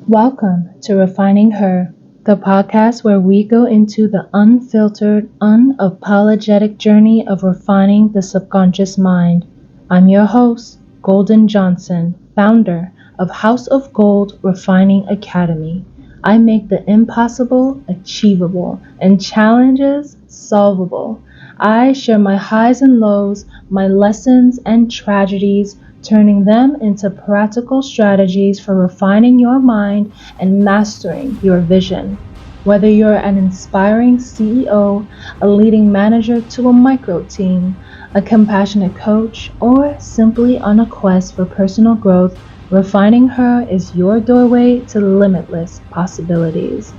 Welcome to Refining Her, the podcast where we go into the unfiltered, unapologetic journey of refining the subconscious mind. I'm your host, Golden Johnson, founder of House of Gold Refining Academy. I make the impossible achievable and challenges solvable. I share my highs and lows, my lessons and tragedies, turning them into practical strategies for refining your mind and mastering your vision. Whether you're an inspiring CEO, a leading manager to a micro team, a compassionate coach, or simply on a quest for personal growth, Refining Her is your doorway to limitless possibilities.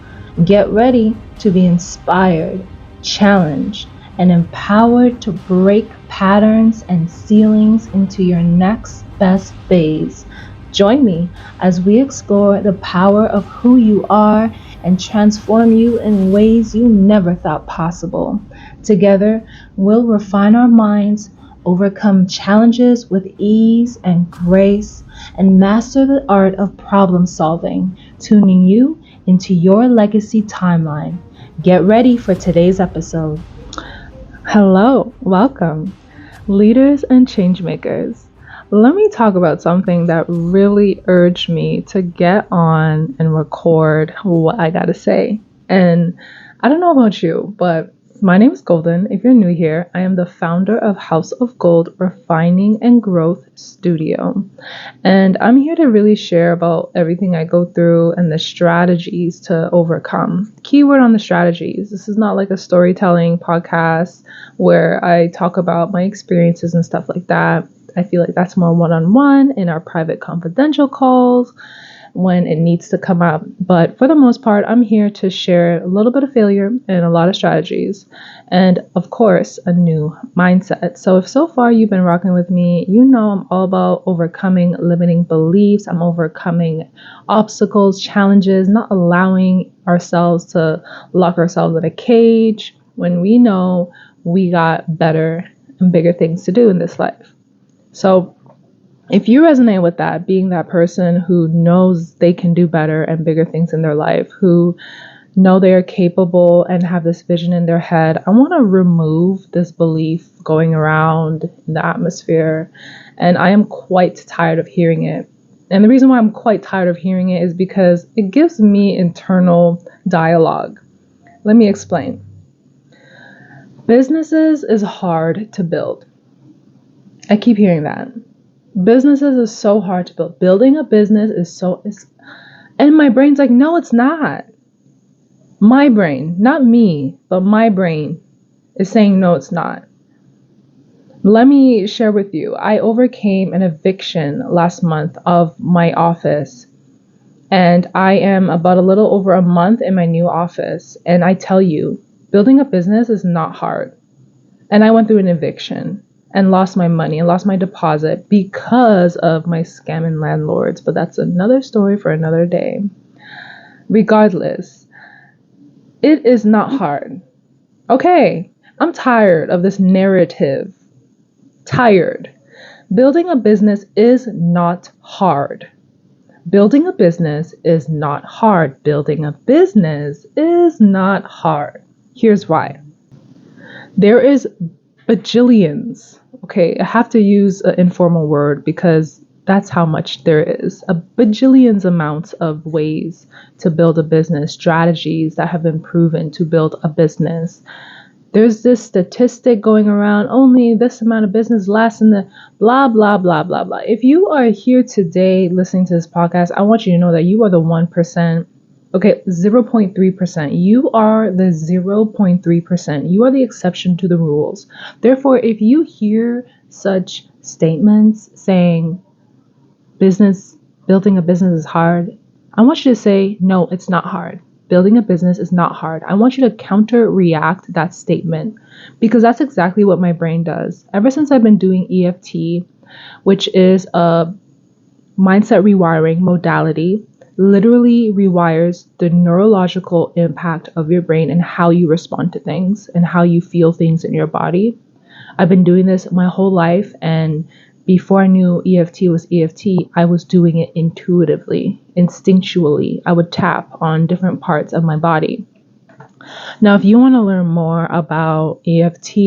Get ready to be inspired, challenged, and empowered to break patterns and ceilings into your next best phase. Join me as we explore the power of who you are and transform you in ways you never thought possible. Together, we'll refine our minds, overcome challenges with ease and grace, and master the art of problem solving, tuning you into your legacy timeline. Get ready for today's episode. Hello, welcome, leaders and changemakers. Let me talk about something that really urged me to get on and record what I gotta say. And I don't know about you, but my name is Golden. If you're new here, I am the founder of House of Gold Refining and Growth Studio. And I'm here to really share about everything I go through and the strategies to overcome. Keyword on the strategies. This is not like a storytelling podcast where I talk about my experiences and stuff like that. I feel like that's more one-on-one in our private confidential calls when it needs to come up. But for the most part, I'm here to share a little bit of failure and a lot of strategies. And of course, a new mindset. So if so far you've been rocking with me, you know I'm all about overcoming limiting beliefs. I'm overcoming obstacles, challenges, not allowing ourselves to lock ourselves in a cage when we know we got better and bigger things to do in this life. So if you resonate with that, being that person who knows they can do better and bigger things in their life, who know they are capable and have this vision in their head, I want to remove this belief going around in the atmosphere. And I am quite tired of hearing it. And the reason why I'm quite tired of hearing it is because it gives me internal dialogue. Let me explain. Businesses is hard to build. I keep hearing that. Businesses is so hard to build. Building a business is and my brain's like, no, it's not. My brain, not me, but my brain is saying, no, it's not. Let me share with you. I overcame an eviction last month of my office, and I am about a little over a month in my new office. And I tell you, building a business is not hard. And I went through an eviction and lost my money and lost my deposit because of my scamming landlords. But that's another story for another day. Regardless, it is not hard. Okay, I'm tired of this narrative. Tired. Building a business is not hard. Building a business is not hard. Building a business is not hard. Here's why. There is bajillions. Okay, I have to use an informal word because that's how much there is. A bajillions amounts of ways to build a business, strategies that have been proven to build a business. There's this statistic going around, only this amount of business lasts in the blah, blah, blah, blah, blah. If you are here today listening to this podcast, I want you to know that you are the 1%. Okay, 0.3%. You are the 0.3%. You are the exception to the rules. Therefore, if you hear such statements saying building a business is hard, I want you to say, no, it's not hard. Building a business is not hard. I want you to counter-react that statement because that's exactly what my brain does. Ever since I've been doing EFT, which is a mindset rewiring modality, literally rewires the neurological impact of your brain and how you respond to things and how you feel things in your body. I've been doing this my whole life, and before I knew EFT was EFT, I was doing it intuitively, instinctually. I would tap on different parts of my body. Now, if you want to learn more about EFT,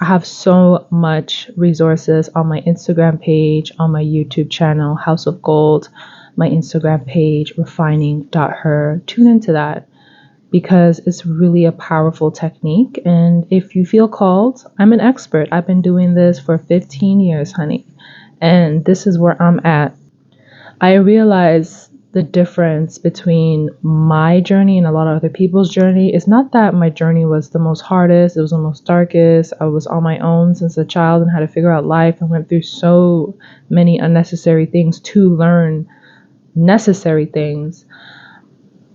I have so much resources on my Instagram page, on my YouTube channel, House of Gold, my Instagram page, refining.her. Tune into that because it's really a powerful technique. And if you feel called, I'm an expert. I've been doing this for 15 years, honey. And this is where I'm at. I realize the difference between my journey and a lot of other people's journey is not that my journey was the most hardest, it was the most darkest. I was on my own since a child and had to figure out life and went through so many unnecessary things to learn necessary things.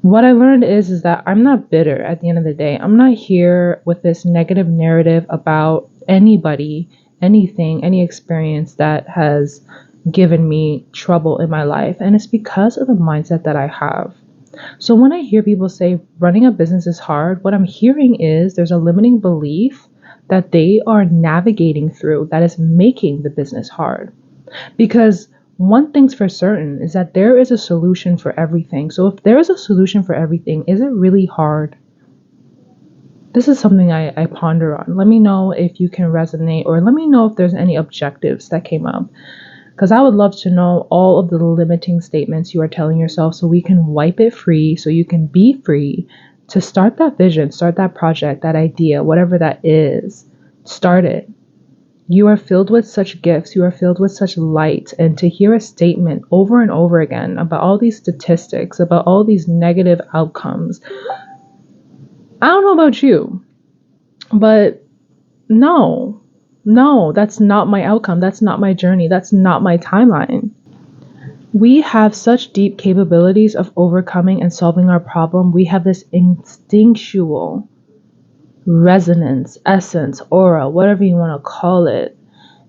What I learned is that I'm not bitter at the end of the day. I'm not here with this negative narrative about anybody, anything, any experience that has given me trouble in my life. And it's because of the mindset that I have. So when I hear people say running a business is hard, what I'm hearing is there's a limiting belief that they are navigating through that is making the business hard. Because one thing's for certain is that there is a solution for everything. So if there is a solution for everything, is it really hard? This is something I ponder on. Let me know if you can resonate, or let me know if there's any objectives that came up. Because I would love to know all of the limiting statements you are telling yourself so we can wipe it free, so you can be free to start that vision, start that project, that idea, whatever that is. Start it. You are filled with such gifts. You are filled with such light. And to hear a statement over and over again about all these statistics, about all these negative outcomes, I don't know about you, but no, that's not my outcome. That's not my journey. That's not my timeline. We have such deep capabilities of overcoming and solving our problem. We have this instinctual resonance, essence, aura, whatever you want to call it.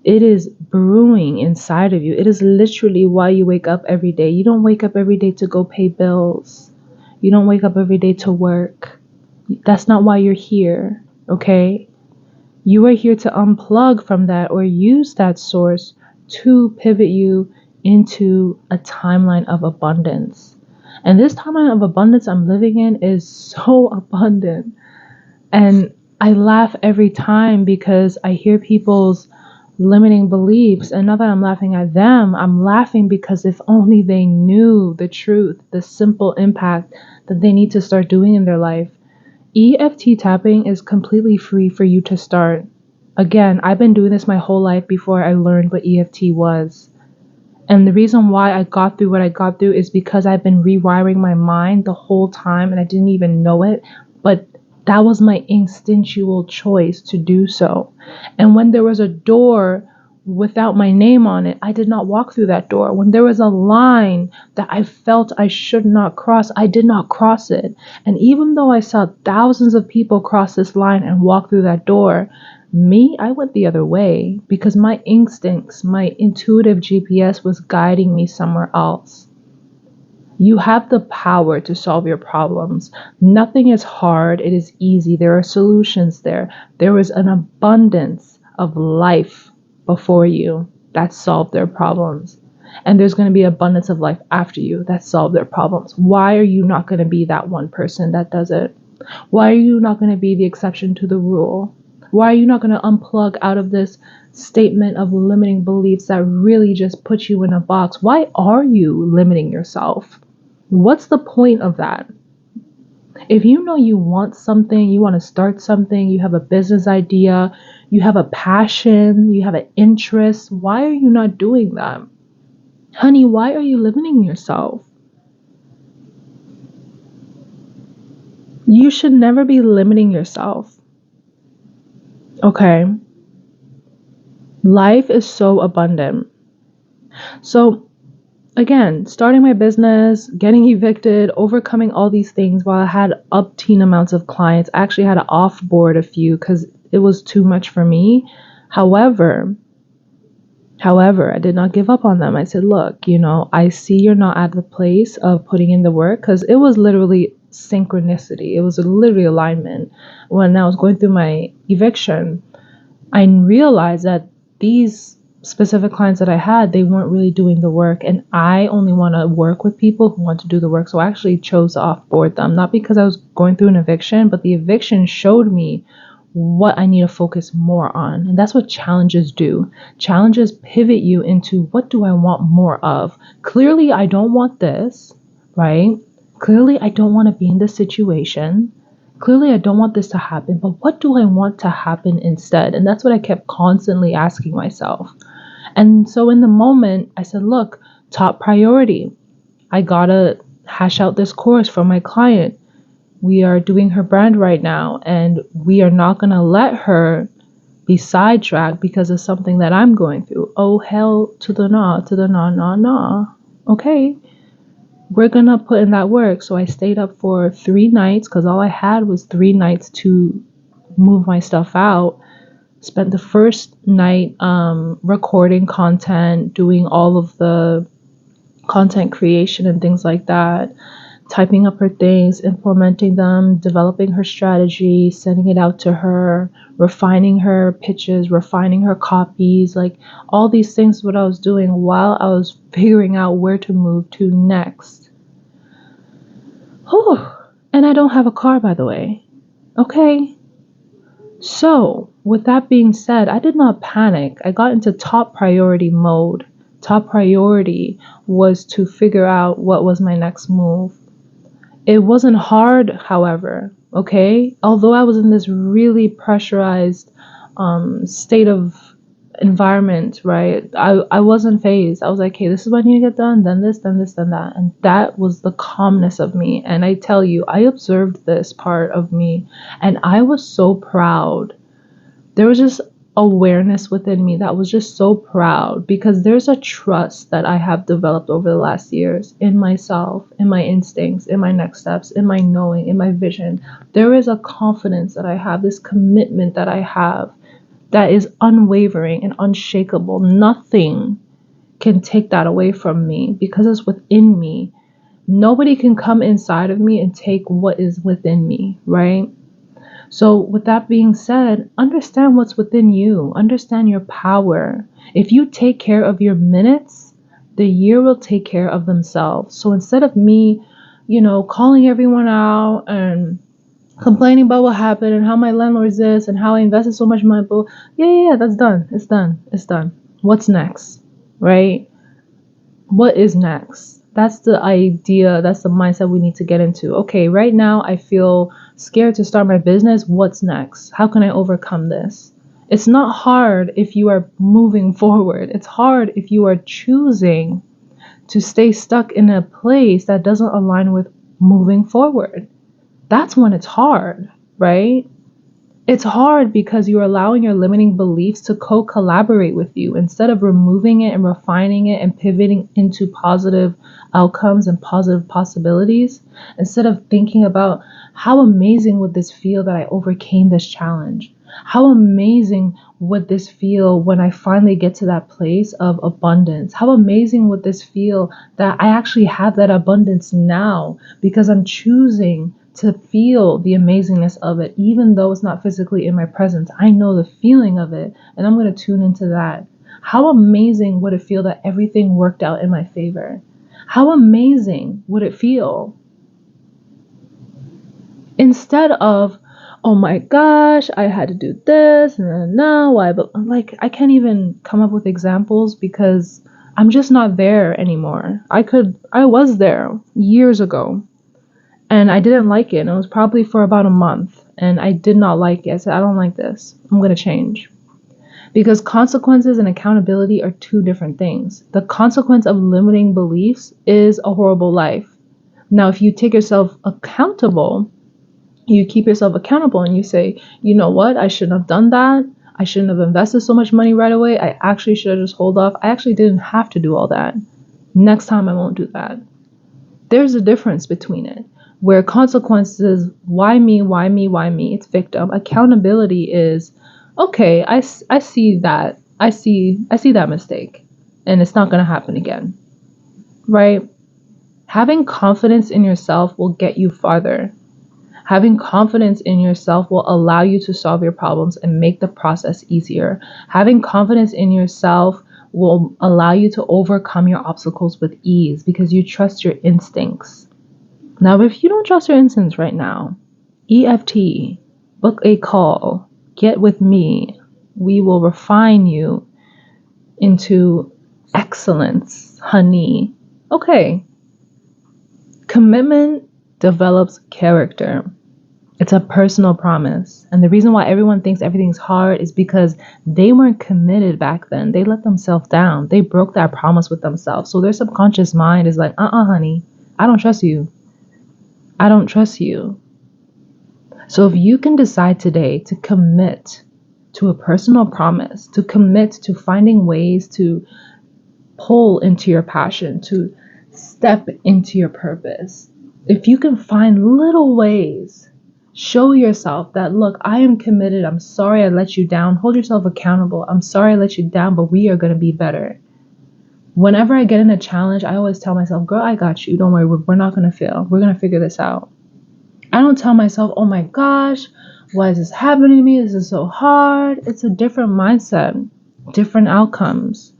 It is brewing inside of you. It is literally why you wake up every day. You don't wake up every day to go pay bills. You don't wake up every day to work. That's not why you're here, okay? You are here to unplug from that or use that source to pivot you into a timeline of abundance. And this timeline of abundance I'm living in is so abundant. And I laugh every time because I hear people's limiting beliefs. And not that I'm laughing at them, I'm laughing because if only they knew the truth, the simple impact that they need to start doing in their life. EFT tapping is completely free for you to start. Again, I've been doing this my whole life before I learned what EFT was. And the reason why I got through what I got through is because I've been rewiring my mind the whole time and I didn't even know it. But that was my instinctual choice to do so. And when there was a door without my name on it, I did not walk through that door. When there was a line that I felt I should not cross, I did not cross it. And even though I saw thousands of people cross this line and walk through that door, I went the other way because my instincts, my intuitive GPS was guiding me somewhere else. You have the power to solve your problems. Nothing is hard. It is easy. There are solutions there. There is an abundance of life before you that solved their problems. And there's going to be abundance of life after you that solve their problems. Why are you not going to be that one person that does it? Why are you not going to be the exception to the rule? Why are you not going to unplug out of this statement of limiting beliefs that really just put you in a box? Why are you limiting yourself? What's the point of that? If you know you want something, you want to start something, you have a business idea, you have a passion, you have an interest, why are you not doing that? Honey, why are you limiting yourself? You should never be limiting yourself. Okay? Life is so abundant. So, again, starting my business, getting evicted, overcoming all these things while I had up-teen amounts of clients. I actually had to off-board a few because it was too much for me. However, I did not give up on them. I said, look, I see you're not at the place of putting in the work, because it was literally synchronicity. It was literally alignment. When I was going through my eviction, I realized that these specific clients that I had, they weren't really doing the work, and I only want to work with people who want to do the work. So I actually chose to offboard them, not because I was going through an eviction, but the eviction showed me what I need to focus more on. And that's what challenges do. Challenges pivot you into, what do I want more of? Clearly, I don't want this, right? Clearly, I don't want to be in this situation. Clearly, I don't want this to happen, but what do I want to happen instead? And that's what I kept constantly asking myself. And so in the moment, I said, look, top priority. I gotta hash out this course for my client. We are doing her brand right now, and we are not gonna let her be sidetracked because of something that I'm going through. Oh, hell to the nah, to the nah, nah, nah. Okay, we're gonna put in that work. So I stayed up for 3 nights because all I had was 3 nights to move my stuff out. Spent the first night recording content, doing all of the content creation and things like that, typing up her things, implementing them, developing her strategy, sending it out to her, refining her pitches, refining her copies, like all these things is what I was doing while I was figuring out where to move to next. Whew. And I don't have a car, by the way. Okay. So, with that being said, I did not panic. I got into top priority mode. Top priority was to figure out what was my next move. It wasn't hard, however, okay? Although I was in this really pressurized state of environment, right? I wasn't phased. I was like, hey, this is what I need to get done, then this, then this, then that. And that was the calmness of me. And I tell you, I observed this part of me, and I was so proud. There was just awareness within me that was just so proud, because there's a trust that I have developed over the last years in myself, in my instincts, in my next steps, in my knowing, in my vision. There is a confidence that I have, this commitment that I have that is unwavering and unshakable. Nothing can take that away from me because it's within me. Nobody can come inside of me and take what is within me, right? So, with that being said, understand what's within you, understand your power. If you take care of your minutes, the year will take care of themselves. So, instead of me, calling everyone out and complaining about what happened and how my landlord's this and how I invested so much money, but yeah, that's done. It's done. What's next, right? What is next? That's the idea. That's the mindset we need to get into. Okay, right now I feel scared to start my business. What's next? How can I overcome this? It's not hard if you are moving forward. It's hard if you are choosing to stay stuck in a place that doesn't align with moving forward. That's when it's hard, right? It's hard because you're allowing your limiting beliefs to co-collaborate with you instead of removing it and refining it and pivoting into positive outcomes and positive possibilities. Instead of thinking about how amazing would this feel that I overcame this challenge? How amazing would this feel when I finally get to that place of abundance? How amazing would this feel that I actually have that abundance now because I'm choosing to feel the amazingness of it, even though it's not physically in my presence. I know the feeling of it, and I'm going to tune into that. How amazing would it feel that everything worked out in my favor? How amazing would it feel? Instead of, oh my gosh, I had to do this, and now why? But I can't even come up with examples because I'm just not there anymore. I was there years ago. And I didn't like it. And it was probably for about a month. And I did not like it. I said, I don't like this. I'm going to change. Because consequences and accountability are two different things. The consequence of limiting beliefs is a horrible life. Now, if you take yourself accountable, you keep yourself accountable and you say, you know what? I shouldn't have done that. I shouldn't have invested so much money right away. I actually should have just hold off. I actually didn't have to do all that. Next time I won't do that. There's a difference between it. Where consequences, why me? It's victim. Accountability is, okay, I see that. I see that mistake. And it's not going to happen again. Right? Having confidence in yourself will get you farther. Having confidence in yourself will allow you to solve your problems and make the process easier. Having confidence in yourself will allow you to overcome your obstacles with ease because you trust your instincts. Now, if you don't trust your instincts right now, EFT, book a call, get with me. We will refine you into excellence, honey. Okay. Commitment develops character. It's a personal promise. And the reason why everyone thinks everything's hard is because they weren't committed back then. They let themselves down. They broke that promise with themselves. So their subconscious mind is like, honey, I don't trust you. I don't trust you. So if you can decide today to commit to a personal promise, to commit to finding ways to pull into your passion, to step into your purpose, if you can find little ways, show yourself that, look, I am committed. I'm sorry I let you down. Hold yourself accountable. I'm sorry I let you down, but we are going to be better. Whenever I get in a challenge, I always tell myself, girl, I got you. Don't worry. We're not going to fail. We're going to figure this out. I don't tell myself, oh my gosh, why is this happening to me? This is so hard. It's a different mindset, different outcomes.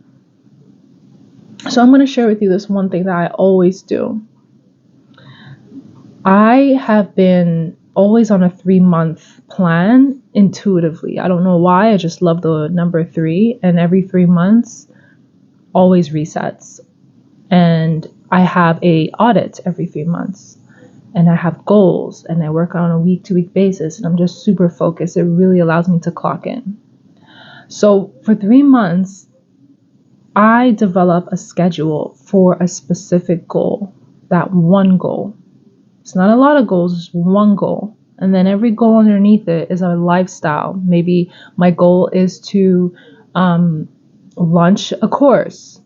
So I'm going to share with you this one thing that I always do. I have been always on a 3-month plan intuitively. I don't know why. I just love the number 3. And every 3 months always resets. And I have a audit every 3 months. And I have goals. And I work on a week-to-week basis. And I'm just super focused. It really allows me to clock in. So for 3 months, I develop a schedule for a specific goal. That one goal. It's not a lot of goals, it's one goal. And then every goal underneath it is a lifestyle. Maybe my goal is to launch a course.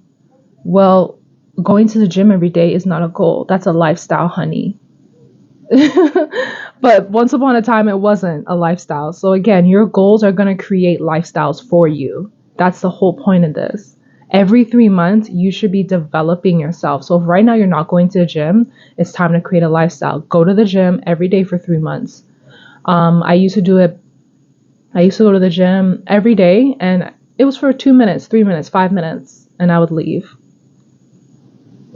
Well, going to the gym every day is not a goal. That's a lifestyle, honey. But once upon a time, it wasn't a lifestyle. So again, your goals are going to create lifestyles for you. That's the whole point of this. Every 3 months, you should be developing yourself. So if right now you're not going to the gym, it's time to create a lifestyle. Go to the gym every day for 3 months. I used to do it. I used to go to the gym every day, and it was for 2 minutes, 3 minutes, 5 minutes, and I would leave.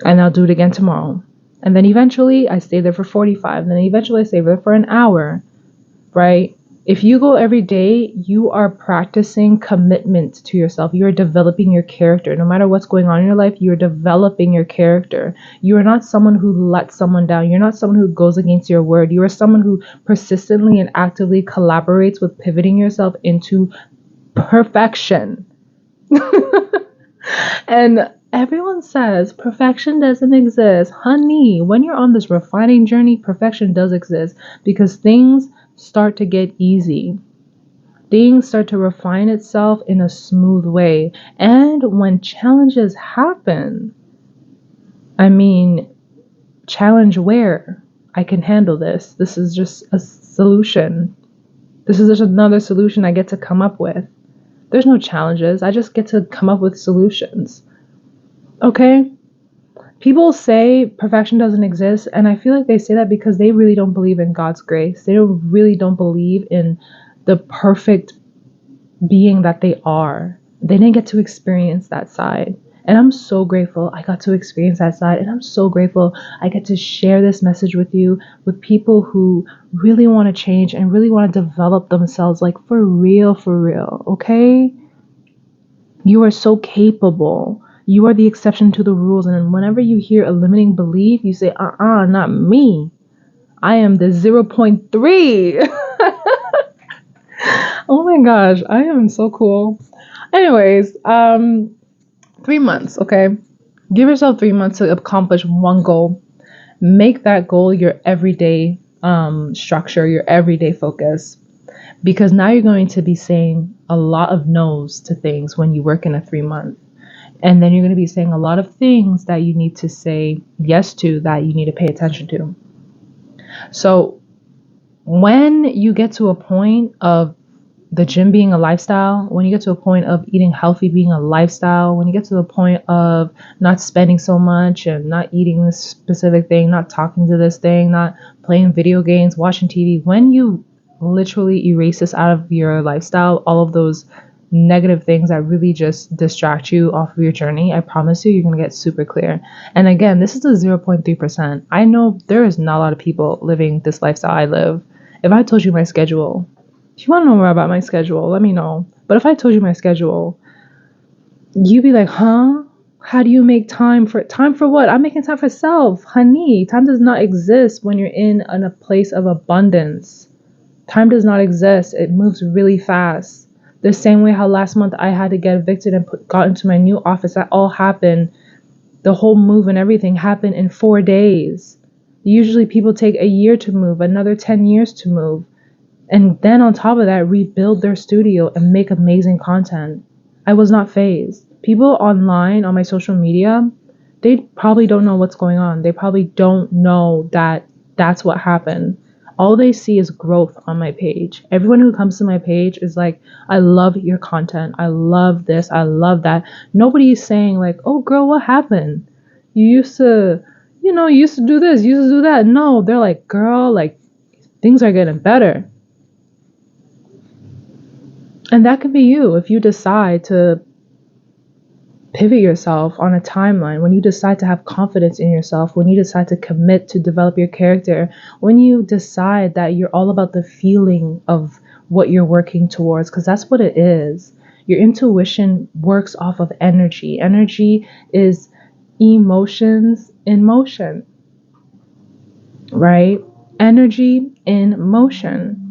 And I'll do it again tomorrow. And then eventually I stay there for 45. And then eventually I stay there for an hour, right? If you go every day, you are practicing commitment to yourself. You are developing your character. No matter what's going on in your life, you are developing your character. You are not someone who lets someone down. You're not someone who goes against your word. You are someone who persistently and actively collaborates with pivoting yourself into perfection. And everyone says perfection doesn't exist. Honey, when you're on this refining journey, perfection does exist because things start to get easy. Things start to refine itself in a smooth way. And when challenges happen, challenge where? I can handle this. This is just a solution. This is just another solution I get to come up with. There's no challenges. I just get to come up with solutions. Okay? People say perfection doesn't exist, and I feel like they say that because they really don't believe in God's grace. They really don't believe in the perfect being that they are. They didn't get to experience that side. And I'm so grateful I got to experience that side. And I'm so grateful I get to share this message with you, with people who really want to change and really want to develop themselves, like for real, okay? You are so capable. You are the exception to the rules. And whenever you hear a limiting belief, you say, not me. I am the 0.3. Oh my gosh, I am so cool. Anyways, 3 months, okay? Give yourself 3 months to accomplish one goal. Make that goal your everyday structure, your everyday focus. Because now you're going to be saying a lot of no's to things when you work in a 3 month. And then you're going to be saying a lot of things that you need to say yes to, that you need to pay attention to. So when you get to a point of the gym being a lifestyle, when you get to a point of eating healthy being a lifestyle, when you get to the point of not spending so much and not eating this specific thing, not talking to this thing, not playing video games, watching TV, when you literally erase this out of your lifestyle, all of those negative things that really just distract you off of your journey, I promise you, you're going to get super clear. And again, this is the 0.3%. I know there is not a lot of people living this lifestyle I live. If I told you my schedule, if you want to know more about my schedule, let me know. But if I told you my schedule, you'd be like, huh? How do you make time for what? I'm making time for self, honey. Time does not exist when you're in a place of abundance. Time does not exist. It moves really fast. The same way how last month I had to get evicted and got into my new office. That all happened. The whole move and everything happened in 4 days. Usually people take a year to move, another 10 years to move. And then on top of that, rebuild their studio and make amazing content. I was not phased. People online on my social media, they probably don't know what's going on. They probably don't know that that's what happened. All they see is growth on my page. Everyone who comes to my page is like, I love your content. I love this. I love that. Nobody is saying like, oh girl, what happened? You used to do this, you used to do that. No, they're like, girl, like things are getting better. And that could be you if you decide to pivot yourself on a timeline, when you decide to have confidence in yourself, when you decide to commit to develop your character, when you decide that you're all about the feeling of what you're working towards, because that's what it is. Your intuition works off of energy. Energy is emotions in motion, right? Energy in motion.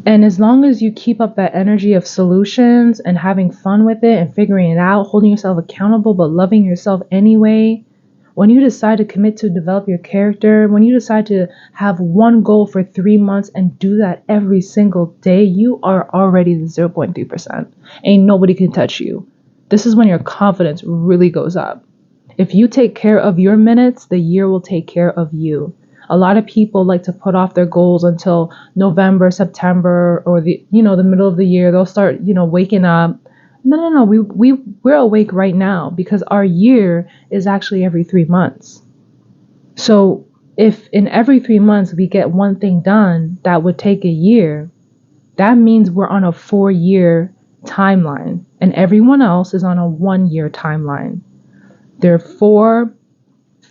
And as long as you keep up that energy of solutions and having fun with it and figuring it out, holding yourself accountable, but loving yourself anyway, when you decide to commit to develop your character, when you decide to have one goal for 3 months and do that every single day, you are already the 0.3%. Ain't nobody can touch you. This is when your confidence really goes up. If you take care of your minutes, the year will take care of you. A lot of people like to put off their goals until November, September, or the middle of the year. They'll start, waking up. No. We're awake right now because our year is actually every 3 months. So if in every 3 months we get one thing done that would take a year, that means we're on a 4-year timeline, and everyone else is on a 1-year timeline. There are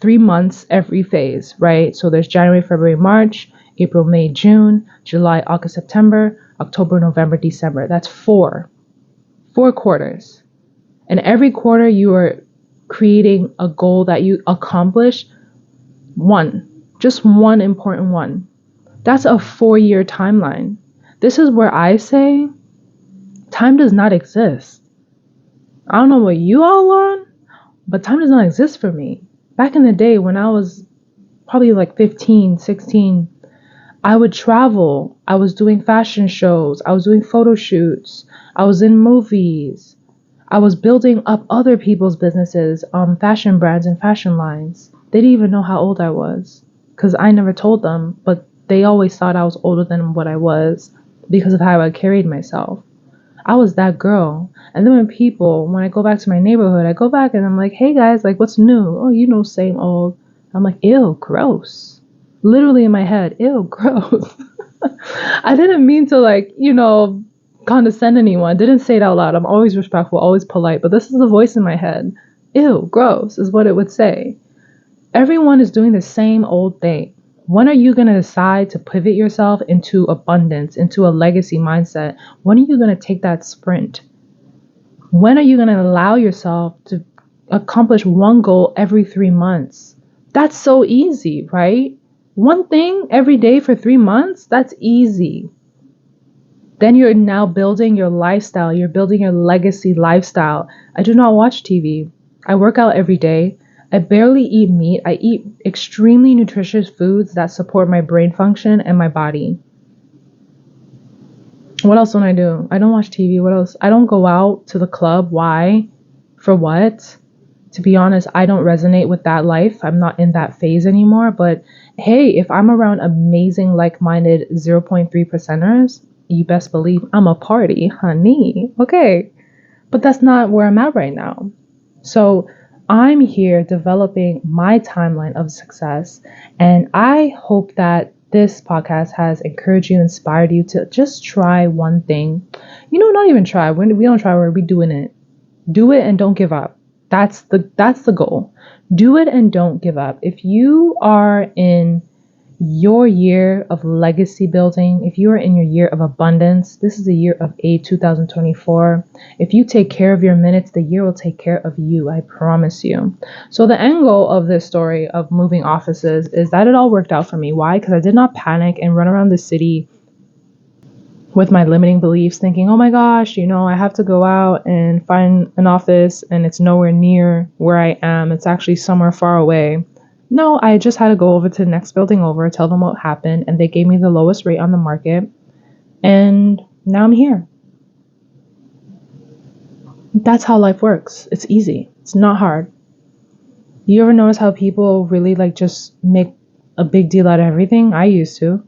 3 months every phase, right? So there's January, February, March, April, May, June, July, August, September, October, November, December. That's 4 quarters. And every quarter you are creating a goal that you accomplish, just one important one. That's a 4-year timeline. This is where I say time does not exist. I don't know what you all learn, but time does not exist for me. Back in the day when I was probably like 15, 16, I would travel. I was doing fashion shows. I was doing photo shoots. I was in movies. I was building up other people's businesses, fashion brands and fashion lines. They didn't even know how old I was because I never told them, but they always thought I was older than what I was because of how I carried myself. I was that girl. And then when I go back to my neighborhood, I go back and I'm like, hey guys, like what's new? Oh, same old. I'm like, ew, gross. Literally in my head, ew, gross. I didn't mean to condescend anyone. Didn't say it out loud. I'm always respectful, always polite, but this is the voice in my head. Ew, gross is what it would say. Everyone is doing the same old thing. When are you going to decide to pivot yourself into abundance, into a legacy mindset? When are you going to take that sprint? When are you going to allow yourself to accomplish one goal every 3 months? That's so easy, right? One thing every day for 3 months, that's easy. Then you're now building your lifestyle. You're building your legacy lifestyle. I do not watch TV. I work out every day. I barely eat meat. I eat extremely nutritious foods that support my brain function and my body. What else don't I do? I don't watch TV. What else? I don't go out to the club. Why? For what? To be honest, I don't resonate with that life. I'm not in that phase anymore. But hey, if I'm around amazing, like-minded 0.3%ers, you best believe I'm a party, honey. Okay. But that's not where I'm at right now. So I'm here developing my timeline of success, and I hope that this podcast has encouraged you, inspired you to just try one thing. Not even try. We don't try, we're doing it. Do it and don't give up. That's the goal. Do it and don't give up. If you are in your year of legacy building, if you are in your year of abundance, this is the year of 2024. If you take care of your minutes, the year will take care of you. I promise you. So the end goal of this story of moving offices is that it all worked out for me. Why? Because I did not panic and run around the city with my limiting beliefs thinking, oh my gosh, I have to go out and find an office and it's nowhere near where I am. It's actually somewhere far away. No, I just had to go over to the next building over, tell them what happened, and they gave me the lowest rate on the market. And now I'm here. That's how life works. It's easy. It's not hard. You ever notice how people really just make a big deal out of everything? I used to.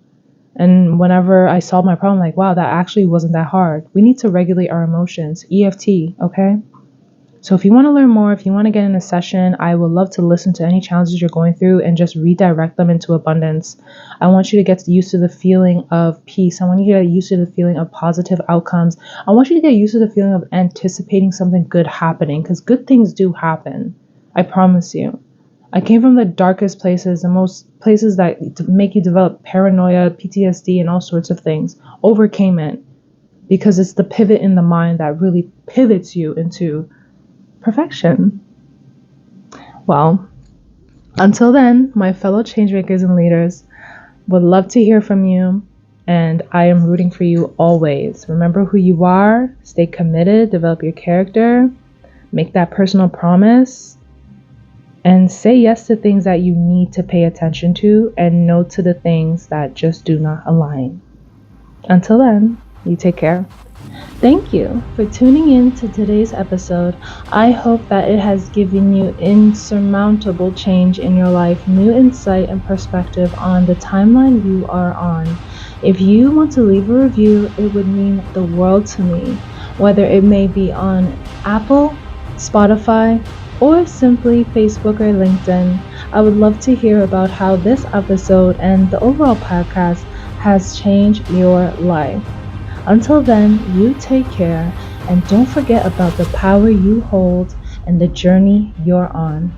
And whenever I solved my problem, wow, that actually wasn't that hard. We need to regulate our emotions. EFT, okay? So if you want to learn more, if you want to get in a session, I would love to listen to any challenges you're going through and just redirect them into abundance. I want you to get used to the feeling of peace. I want you to get used to the feeling of positive outcomes. I want you to get used to the feeling of anticipating something good happening, because good things do happen. I promise you. I came from the darkest places, the most places that make you develop paranoia, PTSD, and all sorts of things. Overcame it because it's the pivot in the mind that really pivots you into perfection. Well, until then, my fellow changemakers and leaders, would love to hear from you, and I am rooting for you always. Remember who you are, stay committed, develop your character, make that personal promise, and say yes to things that you need to pay attention to and no to the things that just do not align. Until then, you take care. Thank you for tuning in to today's episode. I hope that it has given you insurmountable change in your life, new insight and perspective on the timeline you are on. If you want to leave a review, it would mean the world to me, whether it may be on Apple, Spotify, or simply Facebook or LinkedIn. I would love to hear about how this episode and the overall podcast has changed your life. Until then, you take care and don't forget about the power you hold and the journey you're on.